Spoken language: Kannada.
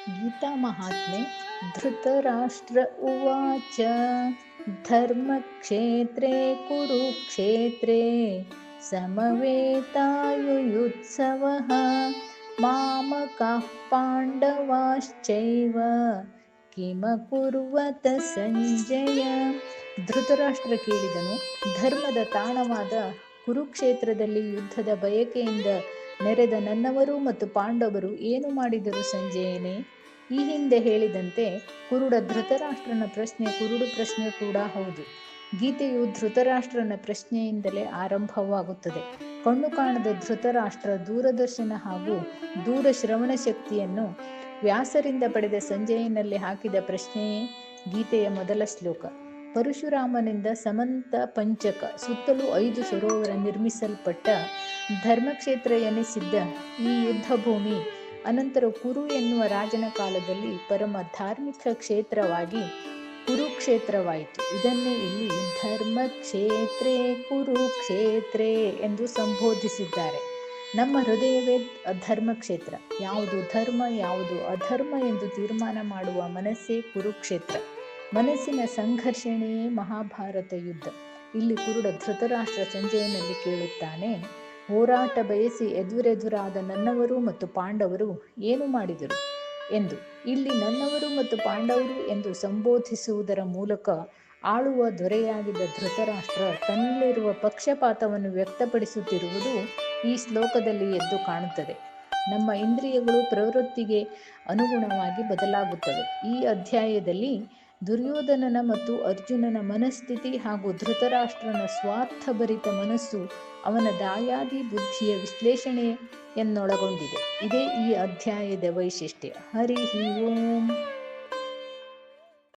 ಗೀತಾ ಮಹಾತ್ಮೆ ಧೃತರಾಷ್ಟ್ರ ಉವಾಚ ಧರ್ಮಕ್ಷೇತ್ರೇ ಕುರುಕ್ಷೇತ್ರೇ ಸಮವೇತಾಯುಯುತ್ಸವಃ ಮಾಮಕಾಃ ಪಾಂಡವಾಶ್ಚೈವ ಕಿಮಕುರ್ವತ ಸಂಜಯ. ಧೃತರಾಷ್ಟ್ರ ಕೇಳಿದನು, ಧರ್ಮದ ತಾಣವಾದ ಕುರುಕ್ಷೇತ್ರದಲ್ಲಿ ಯುದ್ಧದ ಬಯಕೆಯಿಂದ ನೆರೆದ ನನ್ನವರು ಮತ್ತು ಪಾಂಡವರು ಏನು ಮಾಡಿದರು ಸಂಜಯನೇ? ಈ ಹಿಂದೆ ಹೇಳಿದಂತೆ ಕುರುಡ ಧೃತರಾಷ್ಟ್ರನ ಪ್ರಶ್ನೆ ಕುರುಡು ಪ್ರಶ್ನೆ ಕೂಡ ಹೌದು. ಗೀತೆಯು ಧೃತರಾಷ್ಟ್ರನ ಪ್ರಶ್ನೆಯಿಂದಲೇ ಆರಂಭವಾಗುತ್ತದೆ. ಕಣ್ಣು ಕಾಣದ ಧೃತರಾಷ್ಟ್ರ ದೂರದರ್ಶನ ಹಾಗೂ ದೂರ ಶ್ರವಣ ಶಕ್ತಿಯನ್ನು ವ್ಯಾಸರಿಂದ ಪಡೆದ ಸಂಜಯನಲ್ಲಿ ಹಾಕಿದ ಪ್ರಶ್ನೆಯೇ ಗೀತೆಯ ಮೊದಲ ಶ್ಲೋಕ. ಪರಶುರಾಮನಿಂದ ಸಮಂತ ಪಂಚಕ ಸುತ್ತಲೂ 5 ಸರೋವರ ನಿರ್ಮಿಸಲ್ಪಟ್ಟ ಧರ್ಮಕ್ಷೇತ್ರ ಎನಿಸಿದ್ದ ಈ ಯುದ್ಧ ಭೂಮಿ ಅನಂತರ ಕುರು ಎನ್ನುವ ರಾಜನ ಕಾಲದಲ್ಲಿ ಪರಮ ಧಾರ್ಮಿಕ ಕ್ಷೇತ್ರವಾಗಿ ಕುರುಕ್ಷೇತ್ರವಾಯಿತು. ಇದನ್ನೇ ಇಲ್ಲಿ ಧರ್ಮಕ್ಷೇತ್ರೇ ಕುರುಕ್ಷೇತ್ರೇ ಎಂದು ಸಂಬೋಧಿಸಿದ್ದಾರೆ. ನಮ್ಮ ಹೃದಯವೇ ಧರ್ಮಕ್ಷೇತ್ರ. ಯಾವುದು ಧರ್ಮ ಯಾವುದು ಅಧರ್ಮ ಎಂದು ತೀರ್ಮಾನ ಮಾಡುವ ಮನಸ್ಸೇ ಕುರುಕ್ಷೇತ್ರ. ಮನಸ್ಸಿನ ಸಂಘರ್ಷಣೆಯೇ ಮಹಾಭಾರತ ಯುದ್ಧ. ಇಲ್ಲಿ ಕುರುಡ ಧೃತರಾಷ್ಟ್ರ ಸಂಜಯನಲ್ಲಿ ಕೇಳುತ್ತಾನೆ, ಹೋರಾಟ ಬಯಸಿ ಎದುರೆದುರಾದ ನನ್ನವರು ಮತ್ತು ಪಾಂಡವರು ಏನು ಮಾಡಿದರು ಎಂದು. ಇಲ್ಲಿ ನನ್ನವರು ಮತ್ತು ಪಾಂಡವರು ಎಂದು ಸಂಬೋಧಿಸುವುದರ ಮೂಲಕ ಆಳುವ ದೊರೆಯಾಗಿದ್ದ ಧೃತರಾಷ್ಟ್ರ ತನ್ನಲ್ಲಿರುವ ಪಕ್ಷಪಾತವನ್ನು ವ್ಯಕ್ತಪಡಿಸುತ್ತಿರುವುದು ಈ ಶ್ಲೋಕದಲ್ಲಿ ಎದ್ದು ಕಾಣುತ್ತದೆ. ನಮ್ಮ ಇಂದ್ರಿಯಗಳು ಪ್ರವೃತ್ತಿಗೆ ಅನುಗುಣವಾಗಿ ಬದಲಾಗುತ್ತವೆ. ಈ ಅಧ್ಯಾಯದಲ್ಲಿ ದುರ್ಯೋಧನನ ಮತ್ತು ಅರ್ಜುನನ ಮನಸ್ಥಿತಿ ಹಾಗೂ ಧೃತರಾಷ್ಟ್ರನ ಸ್ವಾರ್ಥಭರಿತ ಮನಸ್ಸು ಅವನ ದಾಯಾದಿ ಬುದ್ಧಿಯ ವಿಶ್ಲೇಷಣೆಯನ್ನೊಳಗೊಂಡಿದೆ. ಇದೇ ಈ ಅಧ್ಯಾಯದ ವೈಶಿಷ್ಟ್ಯ. ಹರಿ ಓಂ.